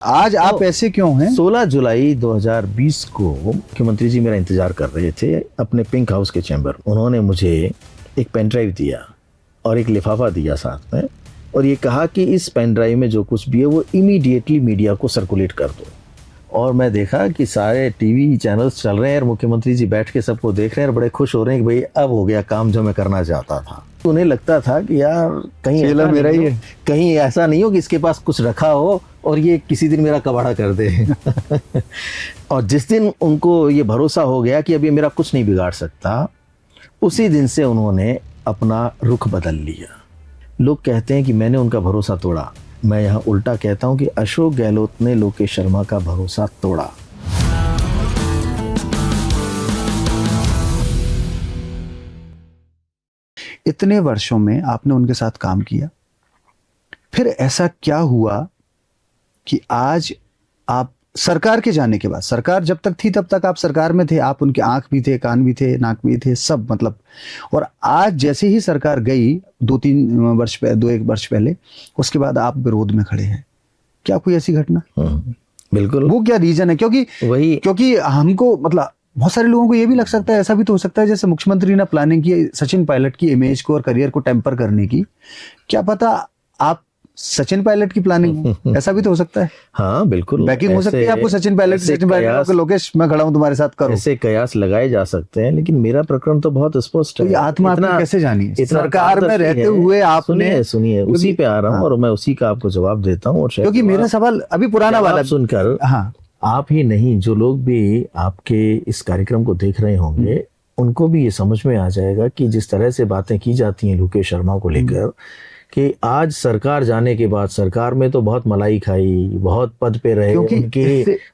आज आप ऐसे क्यों हैं? 16 जुलाई 2020 को मुख्यमंत्री जी मेरा इंतजार कर रहे थे अपने पिंक हाउस के चैम्बर। उन्होंने मुझे एक पेन ड्राइव दिया और एक लिफाफा दिया साथ में, और ये कहा कि इस पेन ड्राइव में जो कुछ भी है वो इमीडिएटली मीडिया को सर्कुलेट कर दो। और मैं देखा कि सारे टीवी चैनल्स चल रहे हैं और मुख्यमंत्री जी बैठ के सबको देख रहे हैं और बड़े खुश हो रहे हैं कि भाई अब हो गया काम जो मैं करना चाहता था। तो उन्हें लगता था कि यार कहीं ऐसा मेरा ही है, कहीं ऐसा नहीं हो कि इसके पास कुछ रखा हो और ये किसी दिन मेरा कबाड़ा कर दे। और जिस दिन उनको ये भरोसा हो गया कि अब ये मेरा कुछ नहीं बिगाड़ सकता, उसी दिन से उन्होंने अपना रुख बदल लिया। लोग कहते हैं कि मैंने उनका भरोसा तोड़ा, मैं यहाँ उल्टा कहता हूँ कि अशोक गहलोत ने लोकेश शर्मा का भरोसा तोड़ा। इतने वर्षों में आपने उनके साथ काम किया, फिर ऐसा क्या हुआ कि आज आप सरकार के जाने के बाद, सरकार जब तक थी तब तक आप सरकार में थे, आप उनकी आंख भी थे, कान भी थे, नाक भी थे, सब मतलब, और आज जैसे ही सरकार गई 2-1 वर्ष पहले, उसके बाद आप विरोध में खड़े हैं। क्या कोई ऐसी घटना? बिल्कुल। वो क्या रीजन है? क्योंकि हमको मतलब बहुत सारे लोगों को ये भी लग सकता है, ऐसा भी तो हो सकता है जैसे मुख्यमंत्री ने प्लानिंग की सचिन पायलट की इमेज को और करियर को टेम्पर करने की, क्या पता आप सचिन पायलट की प्लानिंग, ऐसा भी तो हो सकता है। हाँ बिल्कुल, बैकिंग हो सकती है आपको सचिन पायलट को, लोकेश मैं खड़ा हूं तुम्हारे साथ, करो। ऐसे कयास लगाए जा सकते हैं, लेकिन मेरा प्रकरण तो बहुत स्पष्ट है। तो आत्मा आपने कैसे जानी? सरकार में रहते हुए आपने, सुनिए उसी पे आ रहा हूँ और मैं उसी का आपको जवाब देता हूँ। और क्योंकि मेरा सवाल अभी पुराना वाला सुनकर, हाँ, आप ही नहीं जो लोग भी आपके इस कार्यक्रम को देख रहे होंगे उनको भी ये समझ में आ जाएगा कि जिस तरह से बातें की जाती हैं लोकेश शर्मा को लेकर, कि आज सरकार जाने के बाद, सरकार में तो बहुत मलाई खाई, बहुत पद पे रहे,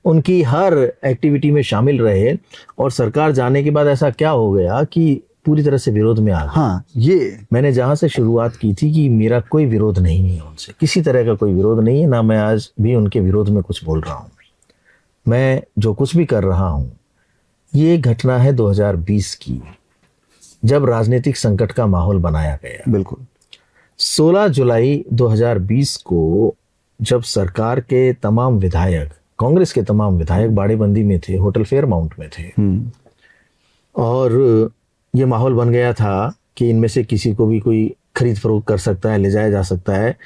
उनकी हर एक्टिविटी में शामिल रहे, और सरकार जाने के बाद ऐसा क्या हो गया कि पूरी तरह से विरोध में आ गए। हाँ, ये मैंने जहां से शुरुआत की थी कि मेरा कोई विरोध नहीं है उनसे, किसी तरह का कोई विरोध नहीं है, ना मैं आज भी उनके विरोध में कुछ बोल रहा हूँ। मैं जो कुछ भी कर रहा हूँ, ये घटना है 2020 की, जब राजनीतिक संकट का माहौल बनाया गया। बिल्कुल 16 जुलाई 2020 को जब सरकार के तमाम विधायक, कांग्रेस के तमाम विधायक बाड़ेबंदी में थे, होटल फेयरमाउंट में थे, और ये माहौल बन गया था कि इनमें से किसी को भी कोई खरीद फरोख्त कर सकता है, ले जाया जा सकता है,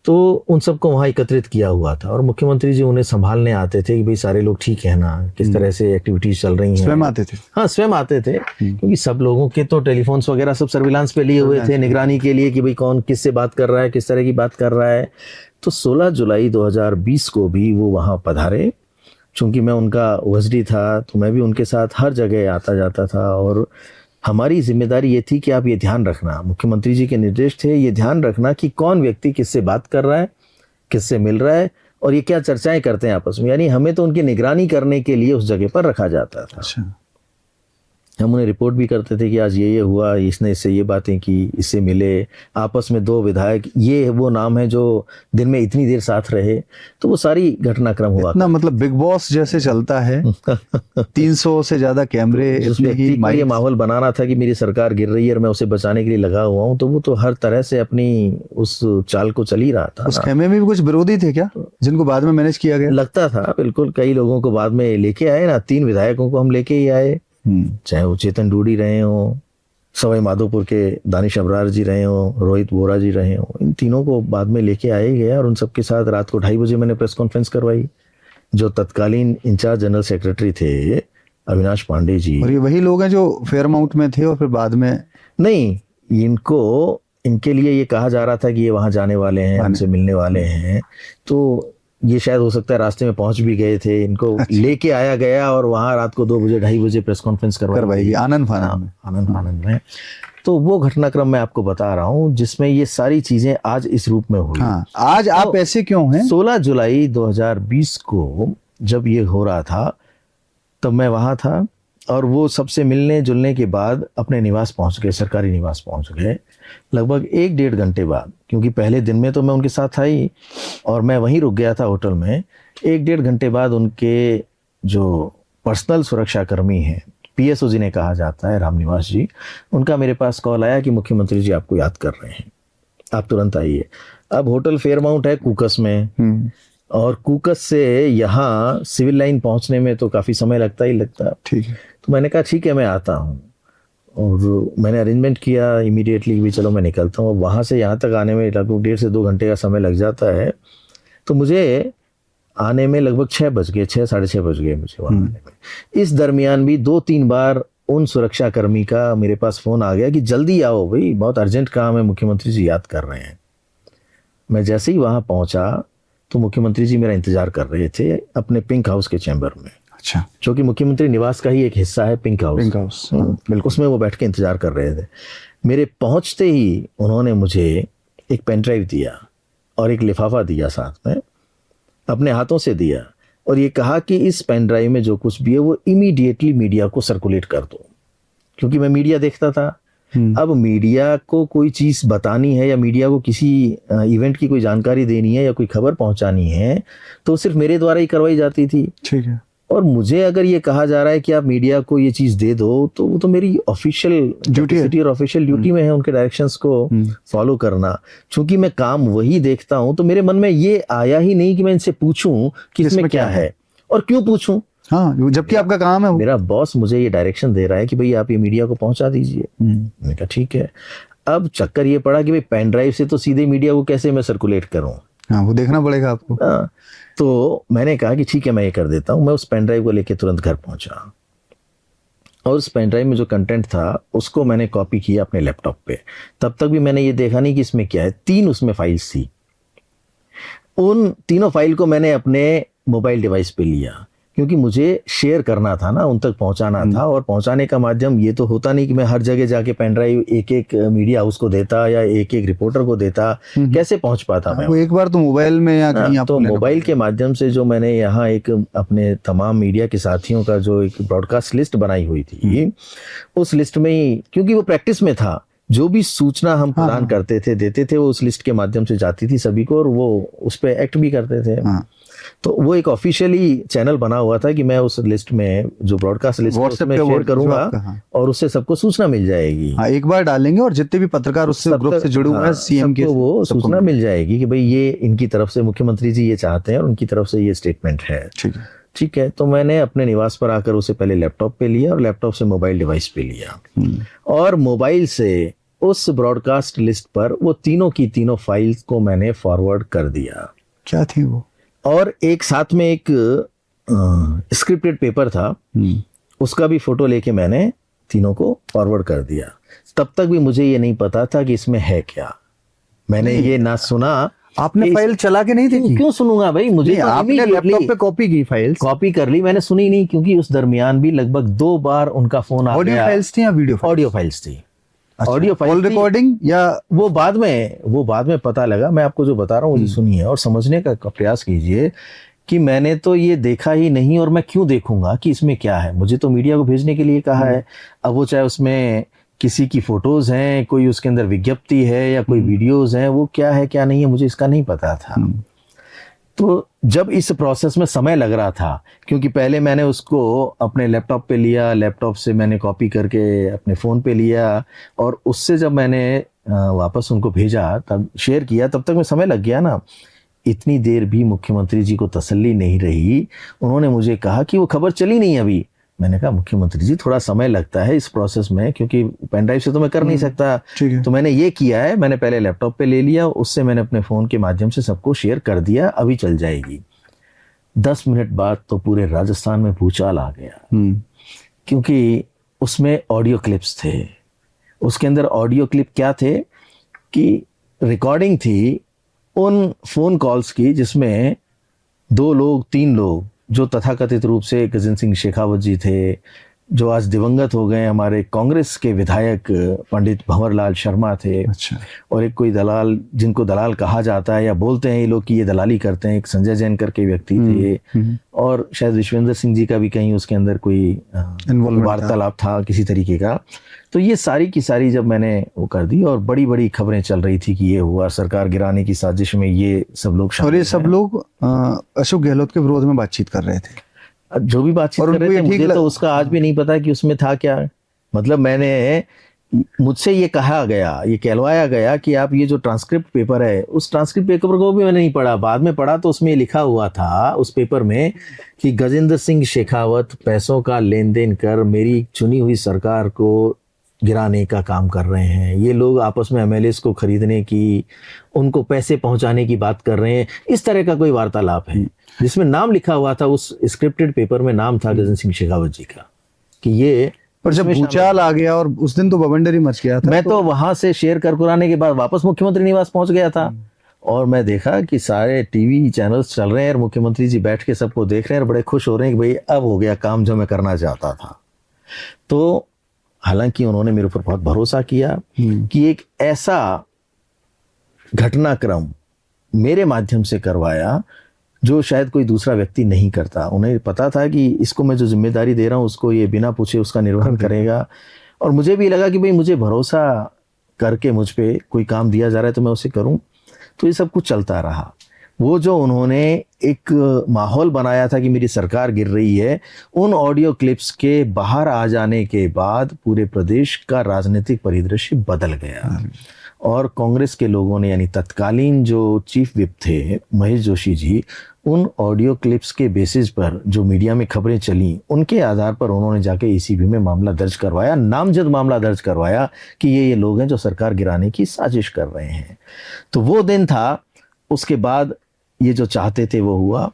तो उन सबको वहाँ एकत्रित किया हुआ था। और मुख्यमंत्री जी उन्हें संभालने आते थे कि भाई सारे लोग ठीक है ना, किस तरह से एक्टिविटीज चल रही हैं। स्वयं आते थे? हाँ, स्वयं आते थे, क्योंकि सब लोगों के तो टेलीफोन्स वगैरह सब सर्विलांस पे लिए हुए थे, निगरानी के लिए कि भाई कौन किससे बात कर रहा है, किस तरह की बात कर रहा है। तो 16 जुलाई 2020 को भी वो वहाँ पधारे। चूंकि मैं उनका ओएसडी था तो मैं भी उनके साथ हर जगह आता जाता था, और हमारी जिम्मेदारी ये थी कि आप ये ध्यान रखना, मुख्यमंत्री जी के निर्देश थे, ये ध्यान रखना कि कौन व्यक्ति किससे बात कर रहा है, किससे मिल रहा है, और ये क्या चर्चाएं करते हैं आपस में। यानी हमें तो उनकी निगरानी करने के लिए उस जगह पर रखा जाता था। अच्छा। हम उन्हें रिपोर्ट भी करते थे कि आज ये हुआ, इसने इससे ये बातें की, इससे मिले, आपस में 2 विधायक, ये वो नाम है जो दिन में इतनी देर साथ रहे। तो वो सारी घटनाक्रम हुआ इतना मतलब बिग बॉस जैसे चलता है। 300 से ज्यादा कैमरे, ये माहौल बनाना था कि मेरी सरकार गिर रही है और मैं उसे बचाने के लिए लगा हुआ हूँ, तो वो तो हर तरह से अपनी उस चाल को चल ही रहा था। उस खेमे में भी कुछ विरोधी थे क्या, जिनको बाद में मैनेज किया गया? लगता था बिल्कुल, कई लोगों को बाद में लेके आए ना, 3 विधायकों को हम लेके ही आए, चाहे वो चेतन डूडी रहे हो, सवाई माधोपुर के दानिश अबरार जी रहे हो, रोहित बोरा जी रहे हो, इन तीनों को बाद में लेके आए गया। और उन सबके साथ रात को 2:30 बजे मैंने प्रेस कॉन्फ्रेंस करवाई। जो तत्कालीन इंचार्ज जनरल सेक्रेटरी थे अविनाश पांडे जी, और ये वही लोग हैं जो फेयरमाउंट में थे और फिर बाद में नहीं, इनके लिए ये कहा जा रहा था कि ये वहां जाने वाले हैं, हमसे मिलने वाले हैं, तो ये शायद हो सकता है रास्ते में पहुंच भी गए थे, इनको लेके आया गया और वहां रात को 2 बजे 2:30 बजे प्रेस कॉन्फ्रेंस करवाई गई आनंद फानंद में। तो वो घटनाक्रम मैं आपको बता रहा हूँ जिसमें ये सारी चीजें आज इस रूप में हुई। हाँ, आज तो आप ऐसे क्यों हैं? 16 जुलाई 2020 को जब ये हो रहा था तब मैं वहां था, और वो सबसे मिलने जुलने के बाद अपने निवास पहुंच गए, सरकारी निवास पहुंच गए लगभग 1-1.5 घंटे बाद, क्योंकि पहले दिन में तो मैं उनके साथ था ही और मैं वहीं रुक गया था होटल में। 1-1.5 घंटे बाद उनके जो पर्सनल सुरक्षा कर्मी हैं, पीएसओ जिन्हें कहा जाता है, रामनिवास जी, उनका मेरे पास कॉल आया कि मुख्यमंत्री जी आपको याद कर रहे हैं, आप तुरंत आइए। अब होटल फेयरमाउंट है कूकस में, और कुकस से यहाँ सिविल लाइन पहुंचने में तो काफ़ी समय लगता ही लगता। ठीक है। तो मैंने कहा ठीक है मैं आता हूँ, और मैंने अरेंजमेंट किया इमीडिएटली भी चलो मैं निकलता हूँ। वहाँ से यहाँ तक आने में लगभग 1.5 से 2 घंटे का समय लग जाता है। तो मुझे आने में लगभग 6 बज गए, 6 साढ़े 6 बज गए मुझे वहाँ आने में। इस दरमियान भी 2-3 बार उन सुरक्षा कर्मी का मेरे पास फ़ोन आ गया कि जल्दी आओ भाई, बहुत अर्जेंट काम है, मुख्यमंत्री जी याद कर रहे हैं। मैं जैसे ही वहाँ पहुँचा तो मुख्यमंत्री जी मेरा इंतज़ार कर रहे थे अपने पिंक हाउस के चैम्बर में, अच्छा, जो कि मुख्यमंत्री निवास का ही एक हिस्सा है पिंक हाउस। पिंक हाउस, बिल्कुल, उसमें वो बैठ के इंतज़ार कर रहे थे। मेरे पहुँचते ही उन्होंने मुझे एक पेन ड्राइव दिया और एक लिफाफा दिया, साथ में अपने हाथों से दिया, और ये कहा कि इस पेन ड्राइव में जो कुछ भी है वो इमीडिएटली मीडिया को सर्कुलेट कर दो। क्योंकि मैं मीडिया देखता था, अब मीडिया को कोई चीज़ बतानी है या मीडिया को किसी इवेंट की कोई जानकारी देनी है या कोई खबर पहुंचानी है तो सिर्फ मेरे द्वारा ही करवाई जाती थी। ठीक है। और मुझे अगर ये कहा जा रहा है कि आप मीडिया को ये चीज़ दे दो, तो वो तो मेरी ऑफिशियल ड्यूटी और ऑफिशियल ड्यूटी में है उनके डायरेक्शंस को फॉलो करना। चूंकि मैं काम वही देखता हूं, तो मेरे मन में ये आया ही नहीं कि मैं इनसे पूछूं कि इसमें क्या है और क्यों पूछूं। हाँ, जबकि आपका काम है वो। मेरा बॉस मुझे ये डायरेक्शन दे रहा है कि भाई आप ये मीडिया को पहुंचा दीजिए। मैंने कहा ठीक है। अब चक्कर ये पड़ा कि भाई पेन ड्राइव से तो सीधे मीडिया को कैसे मैं सर्कुलेट करूं, हाँ, वो देखना पड़ेगा आपको। तो मैंने कहा कि ठीक है मैं ये कर देता हूं। मैं उस पेन ड्राइव को लेके तुरंत घर पहुंचा और उस पेन ड्राइव में जो कंटेंट था उसको मैंने कॉपी किया अपने लैपटॉप पे। तब तक भी मैंने ये देखा नहीं कि इसमें क्या है। 3 उसमें फाइल्स थी। उन तीनों फाइल को मैंने अपने मोबाइल डिवाइस पे लिया, क्योंकि मुझे शेयर करना था ना, उन तक पहुंचाना था। और पहुंचाने का माध्यम ये तो होता नहीं कि मैं हर जगह जाके पेन ड्राइव एक एक मीडिया हाउस को देता या एक एक रिपोर्टर को देता। कैसे पहुंच पाता मैं? वो एक बार तो मोबाइल में या कहीं तो मोबाइल के माध्यम से जो मैंने यहाँ एक अपने तमाम मीडिया के साथियों का जो एक ब्रॉडकास्ट लिस्ट बनाई हुई थी, उस लिस्ट में ही, क्योंकि वो प्रैक्टिस में था, जो भी सूचना हम प्रदान करते थे, देते थे, वो उस लिस्ट के माध्यम से जाती थी सभी को, और वो उस पर एक्ट भी करते थे। तो वो एक ऑफिशियली चैनल बना हुआ था कि मैं उस लिस्ट में जो ब्रॉडकास्ट लिस्ट में शेयर करूंगा और उससे सबको सूचना मिल जाएगी। हाँ, एक बार डालेंगे और जितने भी पत्रकार उससे ग्रुप से जुड़े हुए हैं सीएम के, वो सूचना मिल जाएगी कि भाई ये इनकी तरफ से मुख्यमंत्री जी ये चाहते हैं और उनकी तरफ से ये स्टेटमेंट है। ठीक है। तो मैंने अपने निवास पर आकर उसे पहले लैपटॉप पे लिया और लैपटॉप से मोबाइल डिवाइस पे लिया, और मोबाइल से उस ब्रॉडकास्ट लिस्ट पर वो तीनों की तीनों फाइल्स को मैंने फॉरवर्ड कर दिया। क्या थी वो? और एक साथ में एक स्क्रिप्टेड पेपर था, उसका भी फोटो लेके मैंने तीनों को फॉरवर्ड कर दिया। तब तक भी मुझे ये नहीं पता था कि इसमें है क्या। मैंने ये ना सुना। आपने फाइल चला के नहीं देखी? क्यों सुनूंगा भाई, मुझे तो आपने लैपटॉप पे कॉपी की फाइल्स? कॉपी कर ली मैंने, सुनी नहीं, क्योंकि उस दरमियान भी लगभग 2 बार उनका फोन आ गया। ऑडियो फाइल्स थी या वीडियो? ऑडियो फाइल्स थी। ऑडियो फाइल रिकॉर्डिंग या वो बाद में पता लगा। मैं आपको जो बता रहा हूँ मुझे सुनिए और समझने का प्रयास कीजिए कि मैंने तो ये देखा ही नहीं, और मैं क्यों देखूंगा कि इसमें क्या है। मुझे तो मीडिया को भेजने के लिए कहा है। अब वो चाहे उसमें किसी की फोटोज हैं, कोई उसके अंदर विज्ञप्ति है या कोई वीडियोज हैं, वो क्या है क्या नहीं है मुझे इसका नहीं पता था। तो जब इस प्रोसेस में समय लग रहा था, क्योंकि पहले मैंने उसको अपने लैपटॉप पे लिया, लैपटॉप से मैंने कॉपी करके अपने फ़ोन पे लिया, और उससे जब मैंने वापस उनको भेजा, तब शेयर किया, तब तक में समय लग गया ना। इतनी देर भी मुख्यमंत्री जी को तसल्ली नहीं रही। उन्होंने मुझे कहा कि वो खबर चली नहीं अभी। मैंने कहा मुख्यमंत्री जी थोड़ा समय लगता है इस प्रोसेस में, क्योंकि पेन ड्राइव से तो मैं कर नहीं सकता। तो मैंने ये किया है, मैंने पहले लैपटॉप पे ले लिया, उससे मैंने अपने फ़ोन के माध्यम से सबको शेयर कर दिया, अभी चल जाएगी। 10 मिनट बाद तो पूरे राजस्थान में भूचाल आ गया, क्योंकि उसमें ऑडियो क्लिप्स थे। उसके अंदर ऑडियो क्लिप क्या थे कि रिकॉर्डिंग थी उन फोन कॉल्स की जिसमें 2 लोग 3 लोग, जो तथाकथित रूप से गजेंद्र सिंह शेखावत जी थे, जो आज दिवंगत हो गए, हमारे कांग्रेस के विधायक पंडित भंवरलाल शर्मा थे। अच्छा। और एक कोई दलाल, जिनको दलाल कहा जाता है या बोलते हैं ये लोग कि ये दलाली करते हैं, एक संजय जैन करके व्यक्ति थे। और शायद विश्वेंद्र सिंह जी का भी कहीं उसके अंदर कोई वार्तालाप था किसी तरीके का। तो ये सारी की सारी जब मैंने वो कर दी, और बड़ी बड़ी खबरें चल रही थी कि ये हुआ, सरकार गिराने की साजिश में ये सब लोग शामिल और ये सब लोग अशोक गहलोत के विरोध में बातचीत कर रहे थे। जो भी बातचीत कर रहे थे, मुझे तो उसका आज भी नहीं पता कि उसमें था क्या। मतलब मैंने मुझसे ये कहा गया, ये कहलवाया गया कि आप ये जो ट्रांसक्रिप्ट पेपर है, उस ट्रांसक्रिप्ट पेपर को भी मैंने नहीं पढ़ा, बाद में पढ़ा तो उसमें लिखा हुआ था उस पेपर में कि गजेंद्र सिंह शेखावत पैसों का लेन देन कर मेरी चुनी हुई सरकार को गिराने का काम कर रहे हैं। ये लोग आपस में एमएलएस को खरीदने की, उनको पैसे पहुंचाने की बात कर रहे हैं। इस तरह का कोई वार्तालाप है जिसमें नाम लिखा हुआ था, उस स्क्रिप्टेड पेपर में नाम था गजेंद्र सिंह शेखावत जी का, कि ये। पर जब भूचाल आ गया और उस दिन तो बवंडर ही मच गया था। मैं तो वहां से शेयर करकुराने के बाद वापस मुख्यमंत्री निवास पहुंच गया था और मैं देखा कि सारे टीवी चैनल्स चल रहे हैं और मुख्यमंत्री जी बैठ के सबको देख रहे हैं और बड़े खुश हो रहे हैं कि भाई अब हो गया काम जो मैं करना चाहता था। तो हालांकि उन्होंने मेरे ऊपर बहुत भरोसा किया कि एक ऐसा घटनाक्रम मेरे माध्यम से करवाया जो शायद कोई दूसरा व्यक्ति नहीं करता। उन्हें पता था कि इसको मैं जो जिम्मेदारी दे रहा हूँ उसको ये बिना पूछे उसका निर्वहन करेगा, और मुझे भी लगा कि भाई मुझे भरोसा करके मुझ पे कोई काम दिया जा रहा है तो मैं उसे करूँ। तो ये सब कुछ चलता रहा। वो जो उन्होंने एक माहौल बनाया था कि मेरी सरकार गिर रही है, उन ऑडियो क्लिप्स के बाहर आ जाने के बाद पूरे प्रदेश का राजनीतिक परिदृश्य बदल गया और कांग्रेस के लोगों ने, यानी तत्कालीन जो चीफ विप थे महेश जोशी जी, उन ऑडियो क्लिप्स के बेसिस पर जो मीडिया में खबरें चली उनके आधार पर उन्होंने जाके एसीबी में मामला दर्ज करवाया, नामजद मामला दर्ज करवाया कि ये लोग हैं जो सरकार गिराने की साजिश कर रहे हैं। तो वो दिन था। उसके बाद ये जो चाहते थे वो हुआ,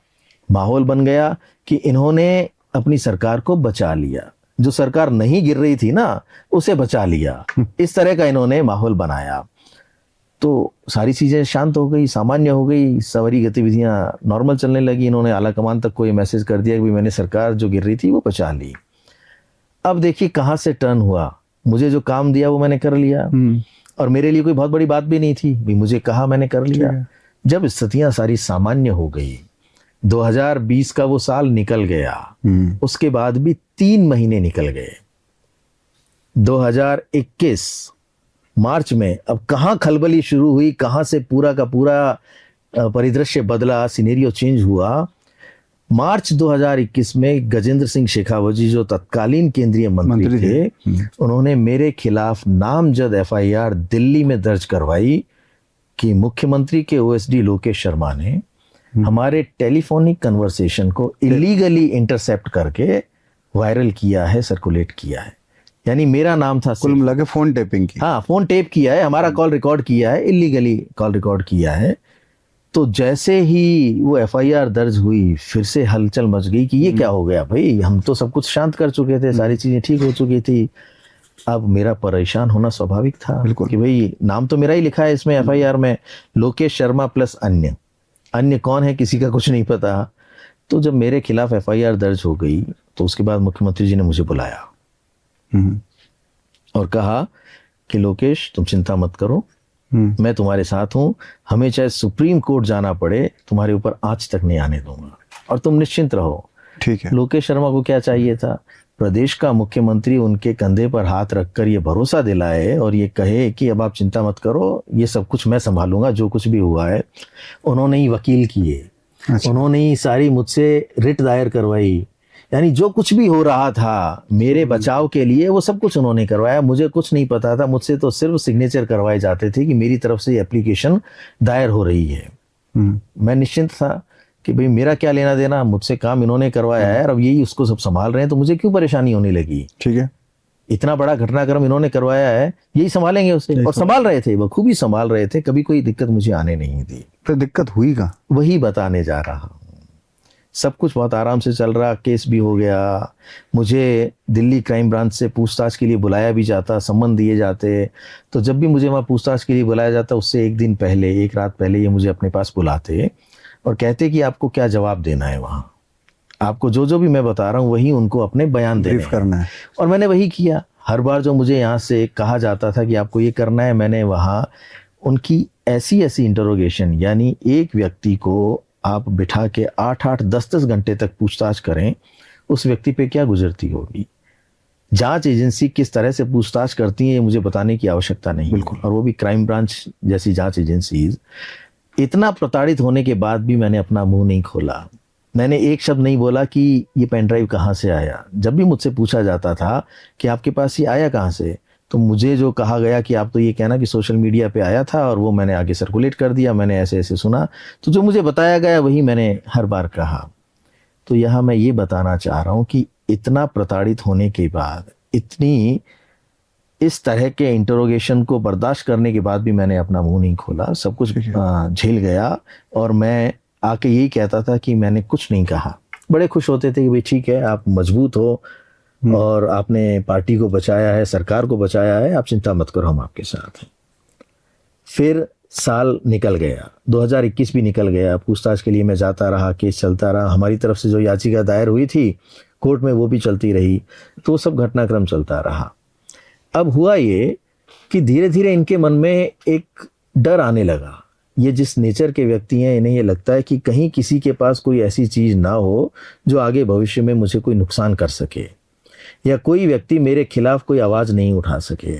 माहौल बन गया कि इन्होंने अपनी सरकार को बचा लिया, जो सरकार नहीं गिर रही थी ना उसे बचा लिया, इस तरह का इन्होंने माहौल बनाया। तो सारी चीज़ें शांत हो गई, सामान्य हो गई, सवारी गतिविधियां नॉर्मल चलने लगी। इन्होंने आला कमान तक को ये मैसेज कर दिया कि मैंने सरकार जो गिर रही थी वो बचा ली। अब देखिए कहाँ से टर्न हुआ। मुझे जो काम दिया वो मैंने कर लिया और मेरे लिए कोई बहुत बड़ी बात भी नहीं थी, भी मुझे कहा मैंने कर लिया। जब स्थितियां सारी सामान्य हो गई, 2020 का वो साल निकल गया, उसके बाद भी 3 महीने निकल गए। 2021 मार्च में अब कहाँ खलबली शुरू हुई, कहाँ से पूरा का पूरा परिदृश्य बदला, सिनेरियो चेंज हुआ। मार्च 2021 में गजेंद्र सिंह शेखावत जी जो तत्कालीन केंद्रीय मंत्री थे, उन्होंने मेरे खिलाफ नामजद एफआईआर दिल्ली में दर्ज करवाई कि मुख्यमंत्री के ओएसडी लोकेश शर्मा ने हमारे टेलीफोनिक कन्वर्सेशन को इलीगली इंटरसेप्ट करके वायरल किया है, सर्कुलेट किया है। यानी मेरा नाम था, कुल मिला के फोन टेपिंग की। हाँ, फोन टेप किया है, हमारा कॉल रिकॉर्ड किया है, इलीगली कॉल रिकॉर्ड किया है। तो जैसे ही वो एफआईआर दर्ज हुई, फिर से हलचल मच गई कि ये क्या हो गया भाई, हम तो सब कुछ शांत कर चुके थे, सारी चीजें ठीक हो चुकी थी। अब मेरा परेशान होना स्वाभाविक था कि भाई नाम तो मेरा ही लिखा है इसमें एफआईआर में, लोकेश शर्मा प्लस अन्य कौन है किसी का कुछ नहीं पता। तो जब मेरे खिलाफ एफआईआर दर्ज हो गई तो उसके बाद मुख्यमंत्री जी ने मुझे बुलाया और कहा कि लोकेश तुम चिंता मत करो, मैं तुम्हारे साथ हूं, हमें चाहे सुप्रीम कोर्ट जाना पड़े तुम्हारे ऊपर आंच तक नहीं आने दूंगा और तुम निश्चिंत रहो। ठीक है। लोकेश शर्मा को क्या चाहिए था, प्रदेश का मुख्यमंत्री उनके कंधे पर हाथ रखकर ये भरोसा दिलाए और ये कहे कि अब आप चिंता मत करो, ये सब कुछ मैं संभालूंगा, जो कुछ भी हुआ है। उन्होंने ही वकील किए, उन्होंने ही सारी मुझसे रिट दायर करवाई, यानी जो कुछ भी हो रहा था मेरे बचाव के लिए वो सब कुछ उन्होंने करवाया। मुझे कुछ नहीं पता था, मुझसे तो सिर्फ सिग्नेचर करवाए जाते थे कि मेरी तरफ से एप्लीकेशन दायर हो रही है। मैं निश्चिंत था कि भाई मेरा क्या लेना देना, मुझसे काम इन्होंने करवाया है और अब यही उसको सब संभाल रहे हैं, तो मुझे क्यों परेशानी होने लगी। ठीक है, इतना बड़ा घटनाक्रम इन्होंने करवाया है, यही संभालेंगे उसे, और संभाल रहे थे, बखूबी संभाल रहे थे, कभी कोई दिक्कत मुझे आने नहीं दी। फिर दिक्कत हुई कहाँ, वही बताने जा रहा हूँ। सब कुछ बहुत आराम से चल रहा, केस भी हो गया, मुझे दिल्ली क्राइम ब्रांच से पूछताछ के लिए बुलाया भी जाता, सम्मन दिए जाते। तो जब भी मुझे वहाँ पूछताछ के लिए बुलाया जाता, उससे एक दिन पहले, एक रात पहले ये मुझे अपने पास बुलाते और कहते कि आपको क्या जवाब देना है, वहाँ आपको जो जो भी मैं बता रहा हूँ वही उनको अपने बयान देने करना है। और मैंने वही किया। हर बार जो मुझे यहाँ से कहा जाता था कि आपको ये करना है, मैंने वहाँ उनकी ऐसी इंटरोगेशन, यानी एक व्यक्ति को आप बिठा के 8-8, 10-10 घंटे तक पूछताछ करें, उस व्यक्ति पे क्या गुजरती होगी। जांच एजेंसी किस तरह से पूछताछ करती है ये मुझे बताने की आवश्यकता नहीं। बिल्कुल। और वो भी क्राइम ब्रांच जैसी जांच एजेंसीज। इतना प्रताड़ित होने के बाद भी मैंने अपना मुंह नहीं खोला, मैंने एक शब्द नहीं बोला कि ये पेन ड्राइव कहाँ से आया। जब भी मुझसे पूछा जाता था कि आपके पास ये आया कहाँ से, तो मुझे जो कहा गया कि आप तो ये कहना कि सोशल मीडिया पे आया था और वो मैंने आगे सर्कुलेट कर दिया, मैंने ऐसे ऐसे सुना, तो जो मुझे बताया गया वही मैंने हर बार कहा। तो यहाँ मैं ये बताना चाह रहा हूँ कि इतना प्रताड़ित होने के बाद, इतनी इस तरह के इंटरोगेशन को बर्दाश्त करने के बाद भी मैंने अपना मुंह नहीं खोला, सब कुछ झेल गया। और मैं आके यही कहता था कि मैंने कुछ नहीं कहा। बड़े खुश होते थे कि भाई ठीक है, आप मजबूत हो और आपने पार्टी को बचाया है, सरकार को बचाया है, आप चिंता मत करो, हम आपके साथ हैं। फिर साल निकल गया, 2021 भी निकल गया, पूछताछ के लिए मैं जाता रहा, केस चलता रहा, हमारी तरफ से जो याचिका दायर हुई थी कोर्ट में वो भी चलती रही, तो सब घटनाक्रम चलता रहा। अब हुआ ये कि धीरे धीरे इनके मन में एक डर आने लगा। ये जिस नेचर के व्यक्ति हैं, इन्हें ये लगता है कि कहीं किसी के पास कोई ऐसी चीज ना हो जो आगे भविष्य में मुझे कोई नुकसान कर सके, या कोई व्यक्ति मेरे खिलाफ कोई आवाज नहीं उठा सके।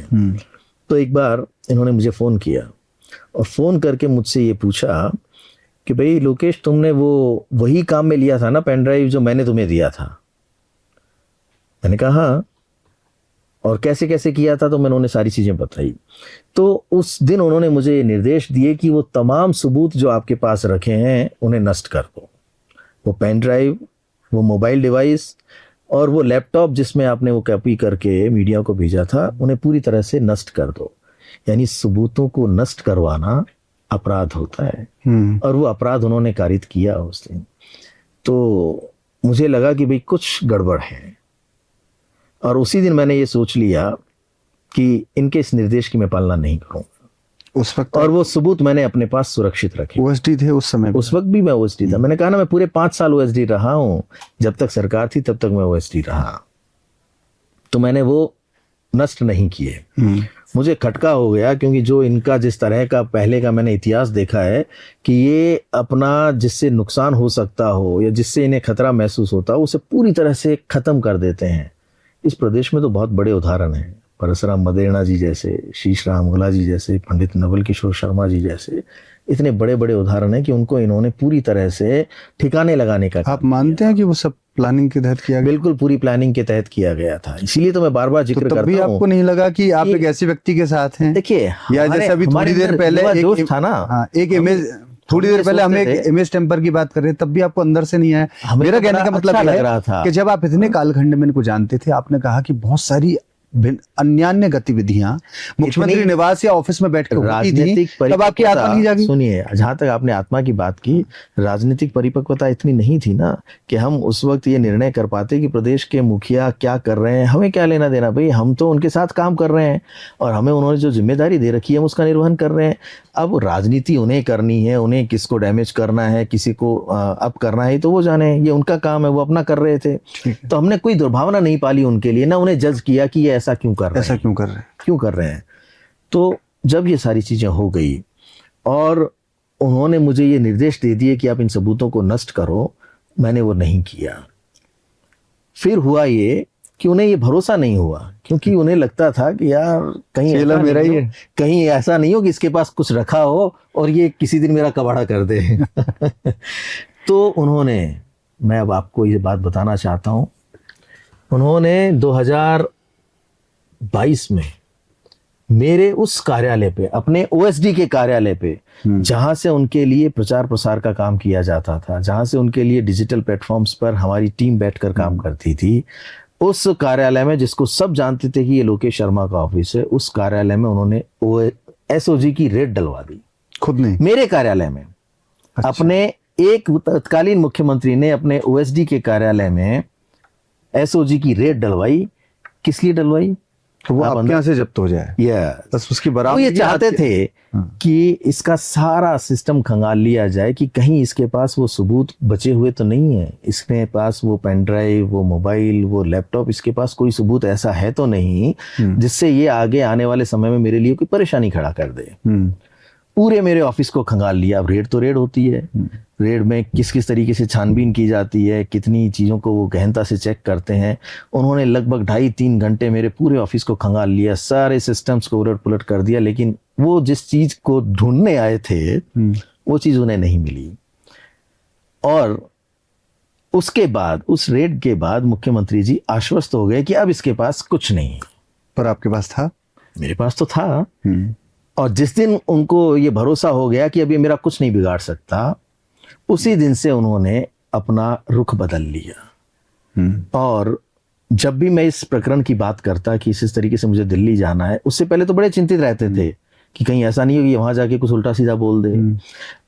तो एक बार इन्होंने मुझे फोन किया और फोन करके मुझसे ये पूछा कि भाई लोकेश, तुमने वही काम में लिया था ना पेन ड्राइव जो मैंने तुम्हें दिया था? मैंने कहा हाँ। और कैसे कैसे किया था? तो मैंने उन्हें सारी चीजें बताई। तो उस दिन उन्होंने मुझे ये निर्देश दिए कि वो तमाम सबूत जो आपके पास रखे हैं उन्हें नष्ट कर दो। वो पेन ड्राइव, वो मोबाइल डिवाइस और वो लैपटॉप जिसमें आपने वो कॉपी करके मीडिया को भेजा था, उन्हें पूरी तरह से नष्ट कर दो। यानी सबूतों को नष्ट करवाना अपराध होता है, और वो अपराध उन्होंने कारित किया उस दिन। तो मुझे लगा कि भाई कुछ गड़बड़ है, और उसी दिन मैंने ये सोच लिया कि इनके इस निर्देश की मैं पालना नहीं करूंगा उस वक्त। और वो सबूत मैंने अपने पास सुरक्षित रखे। ओएसडी थे उस समय? उस वक्त भी मैं ओएसडी था। मैंने कहा ना, मैं पूरे 5 साल ओएसडी रहा हूं। जब तक सरकार थी तब तक मैं ओएसडी रहा। तो मैंने वो नष्ट नहीं किए। मुझे खटका हो गया, क्योंकि जो इनका जिस तरह का पहले का मैंने इतिहास देखा है कि ये अपना जिससे नुकसान हो सकता हो या जिससे इन्हें खतरा महसूस होता हो उसे पूरी तरह से खत्म कर देते हैं। इस प्रदेश में तो बहुत बड़े उदाहरण हैं, परसराम मदेरणा जी जैसे, शीश राम मुगला जी जैसे, पंडित नवल किशोर शर्मा जी जैसे, इतने बड़े बड़े उदाहरण हैं कि उनको इन्होंने पूरी तरह से ठिकाने लगाने का। आप मानते हैं कि वो सब प्लानिंग के तहत किया गया? बिल्कुल, पूरी प्लानिंग के तहत किया गया था। इसीलिए तो मैं बार बार जिक्र करता हूं। भी आपको नहीं लगा कि आप एक ऐसे व्यक्ति के साथ हैं? देखिए, या जैसे अभी थोड़ी देर पहले जोश था ना, एक इमेज, थोड़ी देर पहले हम एक इमेज टेम्पर की बात कर रहे हैं, तब भी आपको अंदर से नहीं आया? मेरा कहने का मतलब लग रहा था कि जब आप इतने कालखंड में इनको जानते थे, आपने कहा कि बहुत सारी अन्यान्य गतिविधियां मुख्यमंत्री निवास या ऑफिस में बैठ कर होती थी, तब आपकी आत्मा नहीं जागी? सुनिए, जहां तक आपने आत्मा की बात की, राजनीतिक परिपक्वता इतनी नहीं थी ना कि हम उस वक्त ये निर्णय कर पाते कि प्रदेश के मुखिया क्या कर रहे हैं, हमें क्या लेना देना। भाई हम तो उनके साथ काम कर रहे हैं और हमें उन्होंने जो जिम्मेदारी दे रखी है हम उसका निर्वहन कर रहे हैं। अब राजनीति उन्हें करनी है, उन्हें किसको डैमेज करना है, किसी को अप करना है, तो वो जाने, ये उनका काम है, वो अपना कर रहे थे। तो हमने कोई दुर्भावना नहीं पाली उनके लिए, ना उन्हें जज किया कि ये ऐसा क्यों कर रहे हैं, ऐसा क्यों कर रहे हैं। तो जब ये सारी चीजें हो गई और उन्होंने मुझे ये निर्देश दे दिए कि आप इन सबूतों को नष्ट करो, मैंने वो नहीं किया। फिर हुआ ये कि उन्हें ये भरोसा नहीं हुआ, क्योंकि उन्हें लगता था कि यार कहीं ऐसा मेरा ही है, कहीं ऐसा नहीं हो कि इसके पास कुछ रखा हो और ये किसी दिन मेरा कबाड़ा कर दे। तो उन्होंने, मैं अब आपको ये बात बताना चाहता हूं, उन्होंने 2022 में मेरे उस कार्यालय पे, अपने ओएसडी के कार्यालय पे, जहां से उनके लिए प्रचार प्रसार का काम किया जाता था, जहां से उनके लिए डिजिटल प्लेटफॉर्म्स पर हमारी टीम बैठकर काम करती थी, उस कार्यालय में, जिसको सब जानते थे कि ये लोकेश शर्मा का ऑफिस है, उस कार्यालय में उन्होंने एसओजी की रेड डलवा दी। खुद ने? मेरे कार्यालय में। अच्छा। अपने एक तत्कालीन मुख्यमंत्री ने अपने ओएसडी के कार्यालय में एसओजी की रेड डलवाई। किस लिए डलवाई? तो वो आपके यहाँ से जब्त हो जाए, बस उसकी बराबरी। ये चाहते थे कि इसका सारा सिस्टम खंगाल लिया जाए कि कहीं इसके पास वो सबूत बचे हुए तो नहीं है, इसके पास वो पेन ड्राइव, वो मोबाइल, वो लैपटॉप, इसके पास कोई सबूत ऐसा है तो नहीं जिससे ये आगे आने वाले समय में मेरे लिए कोई परेशानी खड़ा कर दे। पूरे मेरे ऑफिस को खंगाल लिया। अब रेड तो रेड होती है, रेड में किस किस तरीके से छानबीन की जाती है, कितनी चीज़ों को वो गहनता से चेक करते हैं। उन्होंने लगभग 2.5-3 घंटे मेरे पूरे ऑफिस को खंगाल लिया, सारे सिस्टम्स को उलट पुलट कर दिया, लेकिन वो जिस चीज़ को ढूंढने आए थे वो चीज़ उन्हें नहीं मिली। और उसके बाद, उस रेड के बाद मुख्यमंत्री जी आश्वस्त हो गए कि अब इसके पास कुछ नहीं है। पर आपके पास था? मेरे पास तो था। हम्म, और जिस दिन उनको ये भरोसा हो गया कि अब ये मेरा कुछ नहीं बिगाड़ सकता, उसी दिन से उन्होंने अपना रुख बदल लिया। और जब भी मैं इस प्रकरण की बात करता कि इस तरीके से मुझे दिल्ली जाना है, उससे पहले तो बड़े चिंतित रहते थे कि कहीं ऐसा नहीं हो कि वहां जाके कुछ उल्टा सीधा बोल दे।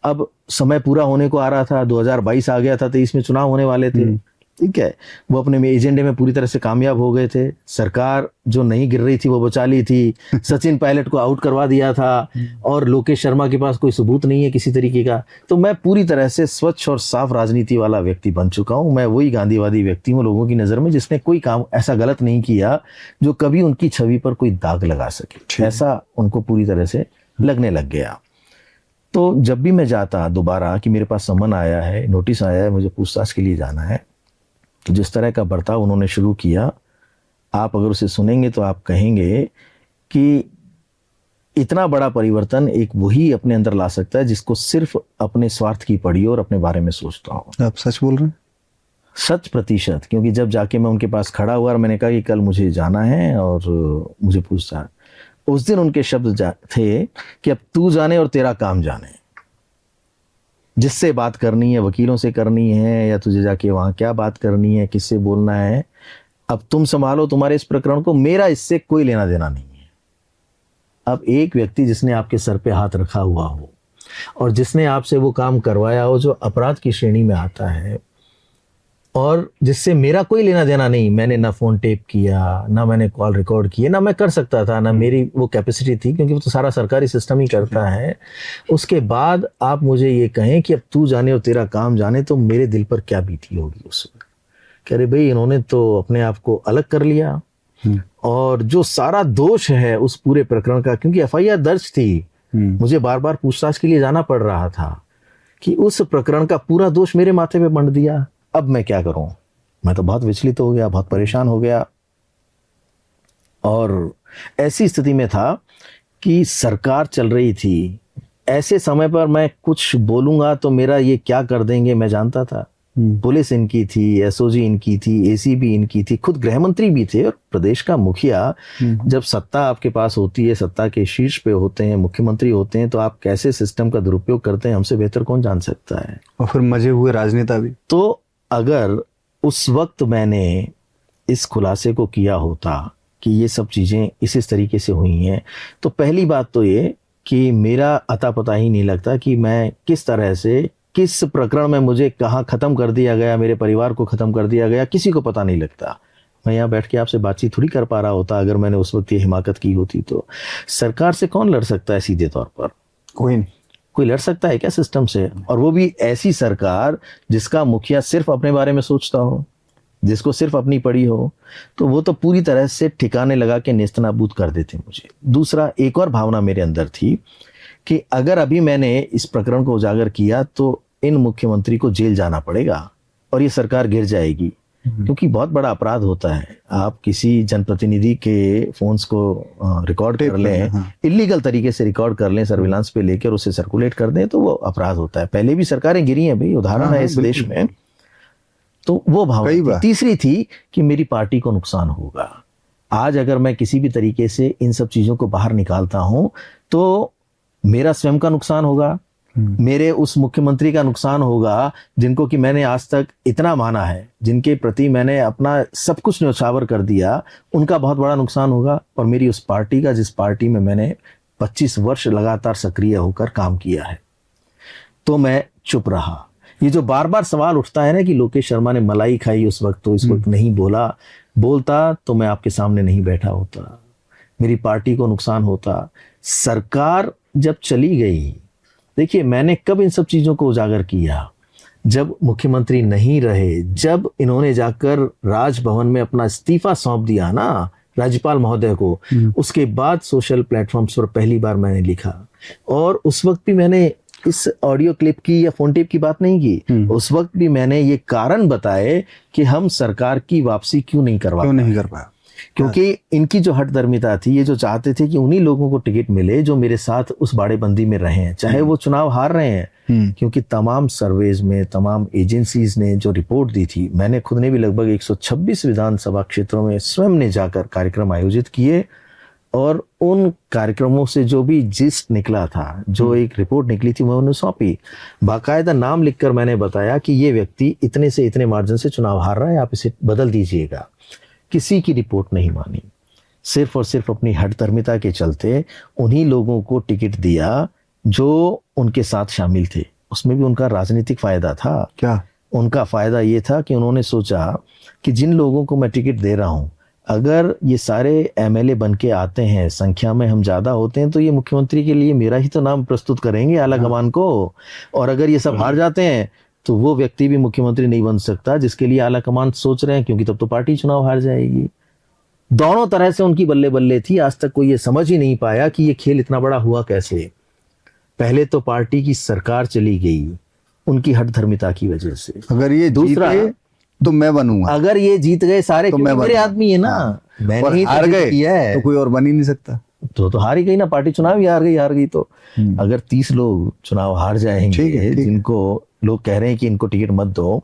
अब समय पूरा होने को आ रहा था, 2022 आ गया था, 23 में चुनाव होने वाले थे। ठीक है, वो अपने एजेंडे में पूरी तरह से कामयाब हो गए थे। सरकार जो नहीं गिर रही थी वो बचा ली थी। सचिन पायलट को आउट करवा दिया था और लोकेश शर्मा के पास कोई सबूत नहीं है किसी तरीके का। तो मैं पूरी तरह से स्वच्छ और साफ राजनीति वाला व्यक्ति बन चुका हूं। मैं वही गांधीवादी व्यक्ति हूं लोगों की नजर में, जिसने कोई काम ऐसा गलत नहीं किया जो कभी उनकी छवि पर कोई दाग लगा सके। ऐसा उनको पूरी तरह से लगने लग गया। तो जब भी मैं जाता दोबारा कि मेरे पास सम्मन आया है, नोटिस आया है, मुझे पूछताछ के लिए जाना है, तो जिस तरह का बर्ताव उन्होंने शुरू किया, आप अगर उसे सुनेंगे तो आप कहेंगे कि इतना बड़ा परिवर्तन एक वही अपने अंदर ला सकता है जिसको सिर्फ अपने स्वार्थ की पड़ी और अपने बारे में सोचता हो। आप सच बोल रहे हैं? 100%। क्योंकि जब जाके मैं उनके पास खड़ा हुआ और मैंने कहा कि कल मुझे जाना है और मुझे पूछता, उस दिन उनके शब्द थे कि अब तू जाने और तेरा काम जाने। जिससे बात करनी है, वकीलों से करनी है या तुझे जाके वहां क्या बात करनी है, किससे बोलना है, अब तुम संभालो तुम्हारे इस प्रकरण को, मेरा इससे कोई लेना देना नहीं है। अब एक व्यक्ति जिसने आपके सर पे हाथ रखा हुआ हो और जिसने आपसे वो काम करवाया हो जो अपराध की श्रेणी में आता है और जिससे मेरा कोई लेना देना नहीं, मैंने ना फोन टेप किया, ना मैंने कॉल रिकॉर्ड किए, ना मैं कर सकता था, ना मेरी वो कैपेसिटी थी, क्योंकि वो तो सारा सरकारी सिस्टम ही करता है। उसके बाद आप मुझे ये कहें कि अब तू जाने और तेरा काम जाने, तो मेरे दिल पर क्या बीती होगी उस वक्त। कह रहे भाई इन्होंने तो अपने आप को अलग कर लिया और जो सारा दोष है उस पूरे प्रकरण का, क्योंकि एफआईआर दर्ज थी, मुझे बार बार पूछताछ के लिए जाना पड़ रहा था, कि उस प्रकरण का पूरा दोष मेरे माथे पे बंट दिया। अब मैं क्या करूं? मैं तो बहुत विचलित हो गया, बहुत परेशान हो गया। और ऐसी स्थिति में था कि सरकार चल रही थी, ऐसे समय पर मैं कुछ बोलूंगा तो मेरा ये क्या कर देंगे मैं जानता था। पुलिस इनकी थी, एसओजी इनकी थी, एसीबी इनकी थी, खुद गृह मंत्री भी थे। और प्रदेश का मुखिया, जब सत्ता आपके पास होती है, सत्ता के शीर्ष पे होते हैं, मुख्यमंत्री होते हैं, तो आप कैसे सिस्टम का दुरुपयोग करते हैं हमसे बेहतर कौन जान सकता है। और फिर मजे हुए राजनेता भी। तो अगर उस वक्त मैंने इस खुलासे को किया होता कि ये सब चीजें इस तरीके से हुई हैं, तो पहली बात तो ये कि मेरा अता पता ही नहीं लगता कि मैं किस तरह से, किस प्रकरण में मुझे कहाँ खत्म कर दिया गया, मेरे परिवार को खत्म कर दिया गया, किसी को पता नहीं लगता। मैं यहाँ बैठ के आपसे बातचीत थोड़ी कर पा रहा होता अगर मैंने उस वक्त ये हिमाकत की होती। तो सरकार से कौन लड़ सकता है सीधे तौर पर? कोई नहीं। कोई लड़ सकता है क्या सिस्टम से? और वो भी ऐसी सरकार जिसका मुखिया सिर्फ अपने बारे में सोचता हो, जिसको सिर्फ अपनी पड़ी हो, तो वो तो पूरी तरह से ठिकाने लगा के नेस्तनाबूद कर देते मुझे। दूसरा, एक और भावना मेरे अंदर थी कि अगर अभी मैंने इस प्रकरण को उजागर किया तो इन मुख्यमंत्री को जेल जाना पड़ेगा और ये सरकार गिर जाएगी, क्योंकि बहुत बड़ा अपराध होता है। आप किसी जनप्रतिनिधि के फोन्स को रिकॉर्ड कर लें, इलीगल तरीके से रिकॉर्ड कर लें, सर्विलांस पे लेकर उसे सर्कुलेट कर दें, तो वो अपराध होता है। पहले भी सरकारें गिरी हैं भाई, उदाहरण है इस देश में। तो वो भावना थी। तीसरी थी कि मेरी पार्टी को नुकसान होगा। आज अगर मैं किसी भी तरीके से इन सब चीजों को बाहर निकालता हूं तो मेरा स्वयं का नुकसान होगा, मेरे उस मुख्यमंत्री का नुकसान होगा जिनको कि मैंने आज तक इतना माना है, जिनके प्रति मैंने अपना सब कुछ न्यौछावर कर दिया, उनका बहुत बड़ा नुकसान होगा। और मेरी उस पार्टी का, जिस पार्टी में मैंने 25 वर्ष लगातार सक्रिय होकर काम किया है। तो मैं चुप रहा। ये जो बार बार सवाल उठता है ना कि लोकेश शर्मा ने मलाई खाई उस वक्त, तो इस वक्त नहीं बोलता तो मैं आपके सामने नहीं बैठा होता, मेरी पार्टी को नुकसान होता। सरकार जब चली गई, देखिए मैंने कब इन सब चीजों को उजागर किया? जब मुख्यमंत्री नहीं रहे, जब इन्होंने जाकर राजभवन में अपना इस्तीफा सौंप दिया ना राज्यपाल महोदय को, उसके बाद सोशल प्लेटफॉर्म्स पर पहली बार मैंने लिखा। और उस वक्त भी मैंने इस ऑडियो क्लिप की या फोन टेप की बात नहीं की, उस वक्त भी मैंने ये कारण बताए कि हम सरकार की वापसी क्यों नहीं कर पाया। क्योंकि इनकी जो हठधर्मिता थी, ये जो चाहते थे कि उन्हीं लोगों को टिकट मिले जो मेरे साथ उस बाड़ेबंदी में रहे हैं, चाहे वो चुनाव हार रहे हैं। क्योंकि तमाम सर्वेज में, तमाम एजेंसीज ने जो रिपोर्ट दी थी, मैंने खुद ने भी लगभग 126 विधानसभा क्षेत्रों में स्वयं ने जाकर कार्यक्रम आयोजित किए और उन कार्यक्रमों से जो भी जिस्ट निकला था, जो एक रिपोर्ट निकली थी, मैं उन्हें सौंपी। बाकायदा नाम लिखकर मैंने बताया कि ये व्यक्ति इतने से इतने मार्जिन से चुनाव हार रहा है, आप इसे बदल दीजिएगा। किसी की रिपोर्ट नहीं मानी, सिर्फ और सिर्फ अपनी हठधर्मिता के चलते उन्हीं लोगों को टिकट दिया जो उनके साथ शामिल थे। उसमें भी उनका राजनीतिक फायदा था। क्या? उनका फायदा ये था कि उन्होंने सोचा कि जिन लोगों को मैं टिकट दे रहा हूं, अगर ये सारे एमएलए बन के आते हैं, संख्या में हम ज्यादा होते हैं, तो ये मुख्यमंत्री के लिए मेरा ही तो नाम प्रस्तुत करेंगे आला कमान को। और अगर ये सब हार जाते हैं तो वो व्यक्ति भी मुख्यमंत्री नहीं बन सकता जिसके लिए आला कमान सोच रहे हैं, क्योंकि तब तो पार्टी चुनाव हार जाएगी। दोनों तरह से उनकी बल्ले बल्ले थी। आज तक कोई ये समझ ही नहीं पाया कि ये खेल इतना बड़ा हुआ कैसे। पहले तो पार्टी की सरकार चली गई उनकी हठधर्मिता की वजह से। अगर ये दूसरा, जीते तो मैं बनूंगा, अगर ये जीत गए सारे, तो क्योंकि मैं मेरे बनूंगा। आदमी है ना, मैंने और ही तो हार जीत गए किया है। तो कोई और बन ही नहीं सकता। तो हार ही गई ना, पार्टी चुनाव ही हार गई तो। अगर 30 लोग चुनाव हार ठीक है, जाएंगे ठीक है। जिनको लोग कह रहे हैं कि इनको टिकट मत दो,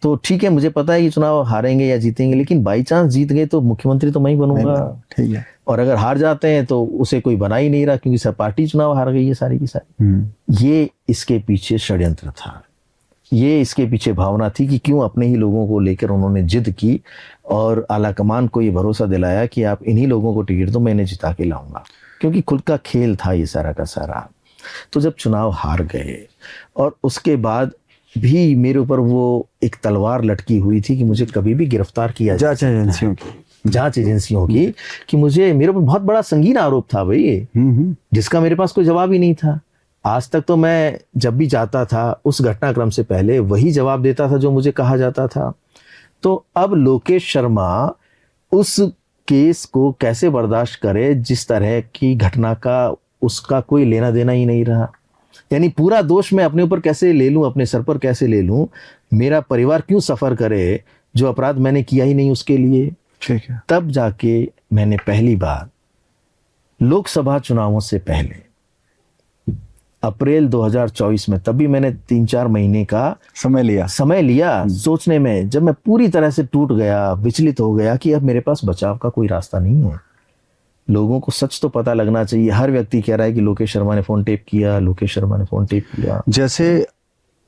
तो ठीक है, मुझे पता है कि चुनाव हारेंगे या जीतेंगे, लेकिन बाई चांस जीत गए तो मुख्यमंत्री तो मैं ही बनूंगा। ठीक है। और अगर हार जाते हैं तो उसे कोई बना ही नहीं रहा, क्योंकि सब पार्टी चुनाव हार गई है सारी की सारी। ये इसके पीछे षड्यंत्र था, ये इसके पीछे भावना थी कि क्यों अपने ही लोगों को लेकर उन्होंने जिद की और आला कमान को ये भरोसा दिलाया कि आप इन्हीं लोगों को टिकट दो, मैं इन्हें जिता के लाऊंगा, क्योंकि खुद का खेल था ये सारा का सारा। तो जब चुनाव हार गए और उसके बाद भी मेरे ऊपर वो एक तलवार लटकी हुई थी कि मुझे कभी भी गिरफ्तार किया जाए, जांच एजेंसियों की। जांच एजेंसियों की, कि मुझे, मेरे ऊपर बहुत बड़ा संगीन आरोप था भाई ये, जिसका मेरे पास कोई जवाब ही नहीं था। आज तक तो मैं जब भी जाता था उस घटनाक्रम से पहले वही जवाब देता था जो मुझे कहा जाता था। तो अब लोकेश शर्मा उस केस को कैसे बर्दाश्त करे जिस तरह की घटना का उसका कोई लेना देना ही नहीं रहा। यानी पूरा दोष मैं अपने ऊपर कैसे ले लूं, अपने सर पर कैसे ले लूं, मेरा परिवार क्यों सफर करे जो अपराध मैंने किया ही नहीं उसके लिए। ठीक है। तब जाके मैंने पहली बार लोकसभा चुनावों से पहले अप्रैल 2024 में, तभी मैंने 3-4 महीने का समय लिया सोचने में, जब मैं पूरी तरह से टूट गया, विचलित हो गया कि अब मेरे पास बचाव का कोई रास्ता नहीं है। लोगों को सच तो पता लगना चाहिए। हर व्यक्ति कह रहा है कि लोकेश शर्मा ने फोन टेप किया, लोकेश शर्मा ने फोन टेप किया। जैसे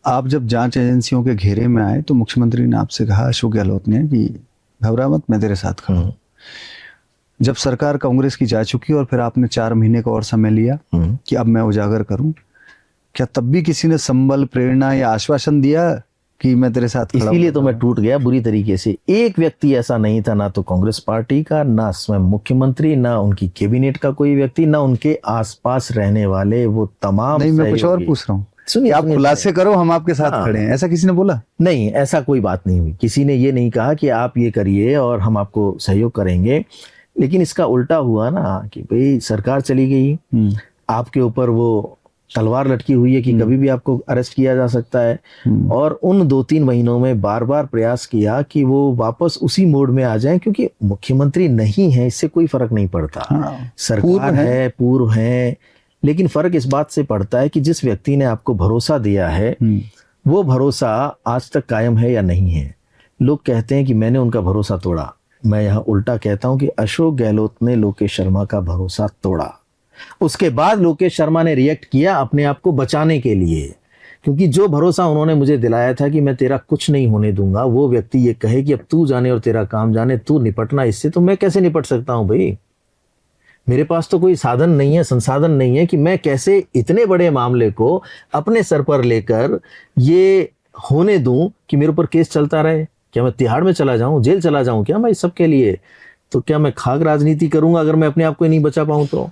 आप जब जांच एजेंसियों के घेरे में आए तो मुख्यमंत्री ने आपसे कहा, अशोक गहलोत ने, कि घबरा मत, मैं तेरे साथ खड़ा हूं। जब सरकार कांग्रेस की जा चुकी और फिर आपने 4 महीने का और समय लिया कि अब मैं उजागर करूं, क्या तब भी किसी ने संबल, प्रेरणा या आश्वासन दिया कि मैं तेरे साथ खड़ा हूं? इसीलिए तो मैं टूट गया बुरी तरीके से। एक व्यक्ति ऐसा नहीं था, ना तो कांग्रेस पार्टी का, ना स्वयं मुख्यमंत्री, ना उनकी कैबिनेट का कोई व्यक्ति, ना उनके आसपास रहने वाले वो तमाम। नहीं, मैं कुछ और पूछ रहा हूँ। सुनिए, आप खुलासे करो, हम आपके साथ खड़े हैं, ऐसा किसी ने बोला? नहीं, ऐसा कोई बात नहीं हुई। किसी ने ये नहीं कहा कि आप ये करिए और हम आपको सहयोग करेंगे। लेकिन इसका उल्टा हुआ ना कि भाई सरकार चली गई, आपके ऊपर वो तलवार लटकी हुई है कि कभी भी आपको अरेस्ट किया जा सकता है। और उन 2-3 महीनों में बार बार प्रयास किया कि वो वापस उसी मोड में आ जाएं, क्योंकि मुख्यमंत्री नहीं है इससे कोई फर्क नहीं पड़ता। सरकार है, पूर्व है, लेकिन फर्क इस बात से पड़ता है कि जिस व्यक्ति ने आपको भरोसा दिया है वो भरोसा आज तक कायम है या नहीं है। लोग कहते हैं कि मैंने उनका भरोसा तोड़ा, मैं यहाँ उल्टा कहता हूं कि अशोक गहलोत ने लोकेश शर्मा का भरोसा तोड़ा। उसके बाद लोकेश शर्मा ने रिएक्ट किया अपने आप को बचाने के लिए, क्योंकि जो भरोसा उन्होंने मुझे दिलाया था कि मैं तेरा कुछ नहीं होने दूंगा, वो व्यक्ति ये कहे कि अब तू जाने और तेरा काम जाने, तू निपटना इससे, तो मैं कैसे निपट सकता हूं भाई? मेरे पास तो कोई साधन नहीं है, संसाधन नहीं है कि मैं कैसे इतने बड़े मामले को अपने सर पर लेकर ये होने दूं कि मेरे ऊपर केस चलता रहे। क्या मैं तिहाड़ में चला जाऊं, जेल चला जाऊं क्या मैं इस सब के लिए? तो क्या मैं खाक राजनीति करूंगा अगर मैं अपने आप को नहीं बचा पाऊं?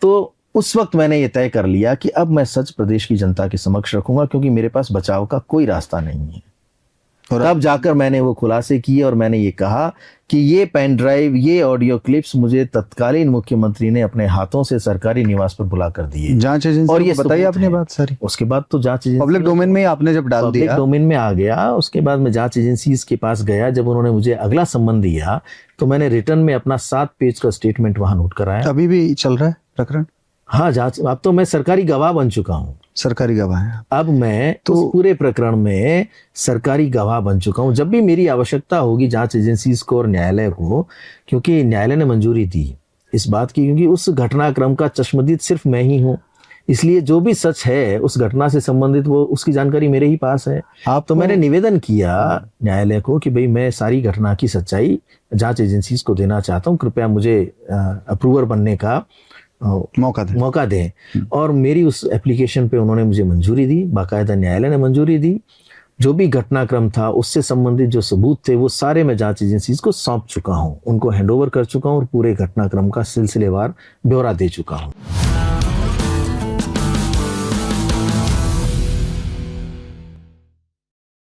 तो उस वक्त मैंने ये तय कर लिया कि अब मैं सच प्रदेश की जनता के समक्ष रखूंगा, क्योंकि मेरे पास बचाव का कोई रास्ता नहीं है। और तब जाकर मैंने वो खुलासे किए और मैंने ये कहा कि ये पेन ड्राइव, ये ऑडियो क्लिप्स मुझे तत्कालीन मुख्यमंत्री ने अपने हाथों से सरकारी निवास पर बुला कर दिए। जांच एजेंसी और ये बताइए आपने बात सारी। उसके बाद तो जांच एजेंसी पब्लिक डोमेन में आपने जब डाल दिया, पब्लिक डोमेन में आ गया। उसके बाद मैं जांच एजेंसी के पास गया। जब उन्होंने मुझे अगला सम्मन दिया तो मैंने रिटर्न में अपना 7 पेज का स्टेटमेंट वहां नोट कराया। अभी भी चल रहा है प्रकरण? हाँ, जांच, अब तो मैं सरकारी गवाह बन चुका हूँ। सरकारी गवाह है अब मैं तो उस पूरे प्रकरण में सरकारी गवाह बन चुका हूं। जब भी मेरी आवश्यकता होगी जांच एजेंसीज को और न्यायालय को, क्योंकि न्यायालय ने मंजूरी दी इस बात की, क्योंकि उस घटनाक्रम का चश्मदीद सिर्फ मैं ही हूँ, इसलिए जो भी सच है उस घटना से संबंधित वो उसकी जानकारी मेरे ही पास है। तो मैंने निवेदन किया न्यायालय को कि भाई मैं सारी घटना की सच्चाई जांच एजेंसीज को देना चाहता हूँ, कृपया मुझे अप्रूवर बनने का मौका दें। और मेरी उस एप्लीकेशन पे उन्होंने मुझे मंजूरी दी, बाकायदा न्यायालय ने मंजूरी दी। जो भी घटनाक्रम था उससे संबंधित जो सबूत थे वो सारे मैं जांच एजेंसीज को सौंप चुका हूँ, उनको हैंडओवर कर चुका हूँ और पूरे घटनाक्रम का सिलसिलेवार ब्यौरा दे चुका हूँ।